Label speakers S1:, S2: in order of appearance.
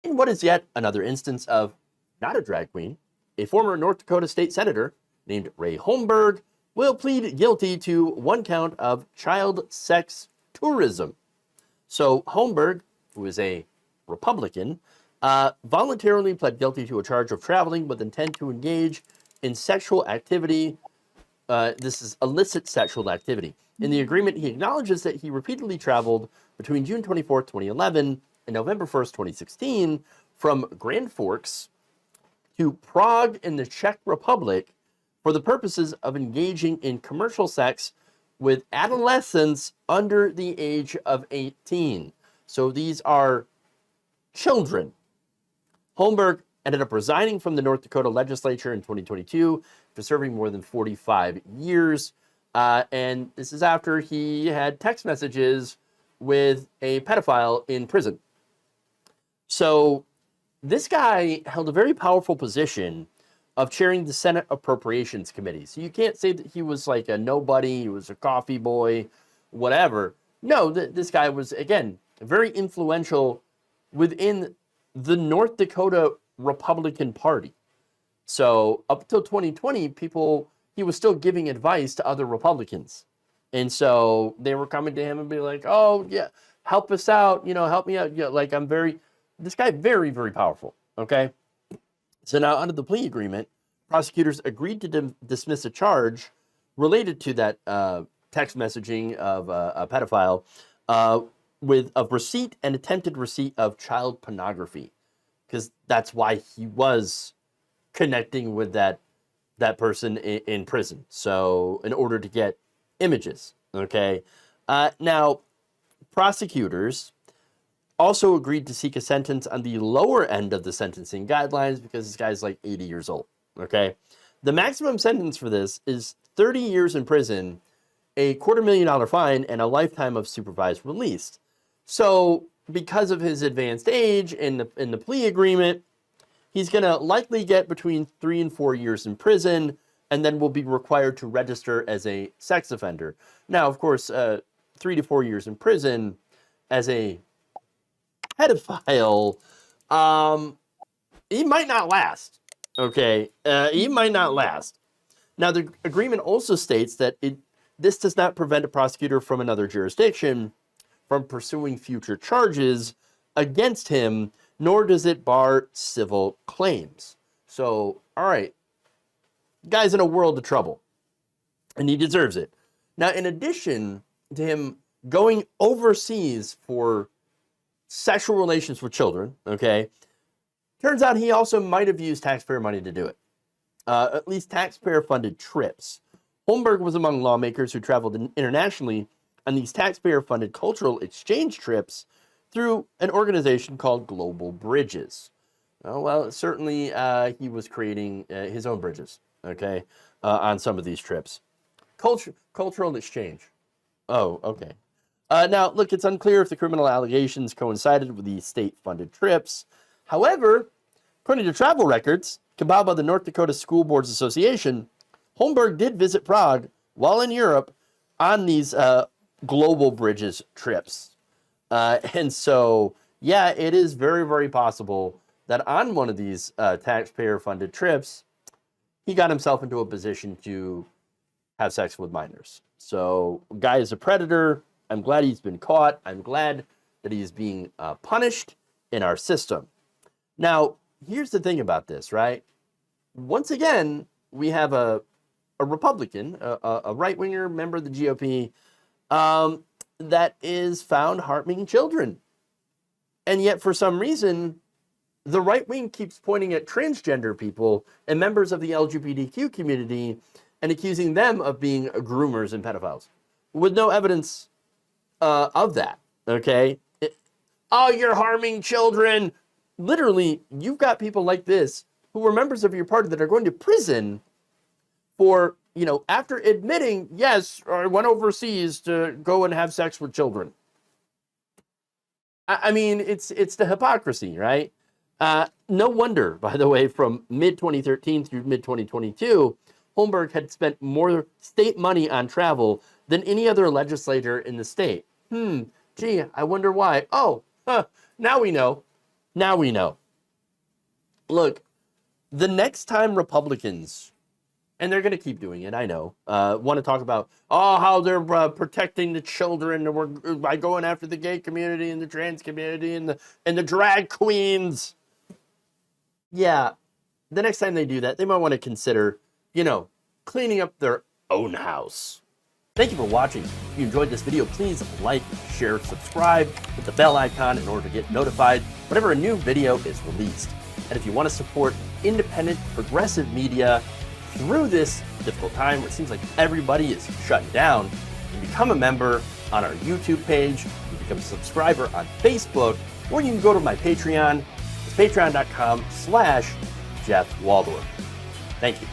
S1: In what is yet another instance of not a drag queen, a former North Dakota state senator named Ray Holmberg will plead guilty to one count of child sex tourism. So Holmberg, who is a Republican, voluntarily pled guilty to a charge of traveling with intent to engage in sexual activity. This is illicit sexual activity. In the agreement, he acknowledges that he repeatedly traveled between June 24th, 2011 and November 1st, 2016 from Grand Forks to Prague in the Czech Republic for the purposes of engaging in commercial sex with adolescents under the age of 18. So these are children. Holmberg ended up resigning from the North Dakota legislature in 2022 for serving more than 45 years. And this is after he had text messages with a pedophile in prison. So this guy held a very powerful position of chairing the Senate Appropriations Committee. So you can't say that he was like a nobody, he was a coffee boy, whatever. No, this guy was, again, very influential within the North Dakota Republican Party. So up until 2020, he was still giving advice to other Republicans. And so they were coming to him and be like, oh, yeah, help us out, help me out. Yeah, like this guy, very, very powerful, okay? So now under the plea agreement, prosecutors agreed to dismiss a charge related to that text messaging of a pedophile with a receipt and attempted receipt of child pornography, because that's why he was connecting with that person in prison. So in order to get images, okay? Now, prosecutors also agreed to seek a sentence on the lower end of the sentencing guidelines because this guy's like 80 years old, okay? The maximum sentence for this is 30 years in prison, a $250,000 fine, and a lifetime of supervised release. So because of his advanced age in the plea agreement, he's going to likely get between 3 and 4 years in prison and then will be required to register as a sex offender. Now, of course, 3 to 4 years in prison as a pedophile, he might not last, okay? He might not last. Now, the agreement also states that this does not prevent a prosecutor from another jurisdiction from pursuing future charges against him, nor does it bar civil claims. So, all right, guy's in a world of trouble, and he deserves it. Now, in addition to him going overseas for sexual relations with children, okay, turns out he also might have used taxpayer money to do it, at least taxpayer-funded trips. Holmberg was among lawmakers who traveled internationally on these taxpayer-funded cultural exchange trips through an organization called Global Bridges. Oh, well, certainly he was creating his own bridges, okay, on some of these trips. Cultural exchange. Oh, okay. Now, look, it's unclear if the criminal allegations coincided with the state-funded trips. However, according to travel records compiled by the North Dakota School Boards Association, Holmberg did visit Prague while in Europe on these Global Bridges trips. And so, yeah, it is very, very possible that on one of these taxpayer-funded trips, he got himself into a position to have sex with minors. So, guy is a predator. I'm glad he's been caught. I'm glad that he's being punished in our system. Now, here's the thing about this, right? Once again, we have a Republican, a right-winger member of the GOP, that is found harming children. And yet, for some reason, the right wing keeps pointing at transgender people and members of the LGBTQ community and accusing them of being groomers and pedophiles with no evidence of that, okay? Oh, you're harming children. Literally, you've got people like this who were members of your party that are going to prison for, after admitting, yes, I went overseas to go and have sex with children. I mean, it's the hypocrisy, right? No wonder, by the way, from mid-2013 through mid-2022, Holmberg had spent more state money on travel than any other legislator in the state. Gee, I wonder why. Oh, now we know. Now we know. Look, the next time Republicans, and they're going to keep doing it, I know, want to talk about, how they're protecting the children by going after the gay community and the trans community and the drag queens. Yeah, the next time they do that, they might want to consider, cleaning up their own house. Thank you for watching. If you enjoyed this video, please like, share, subscribe, hit the bell icon in order to get notified whenever a new video is released. And if you want to support independent, progressive media through this difficult time where it seems like everybody is shutting down, you can become a member on our YouTube page, you can become a subscriber on Facebook, or you can go to my Patreon. It's patreon.com/Jeff Waldorf. Thank you.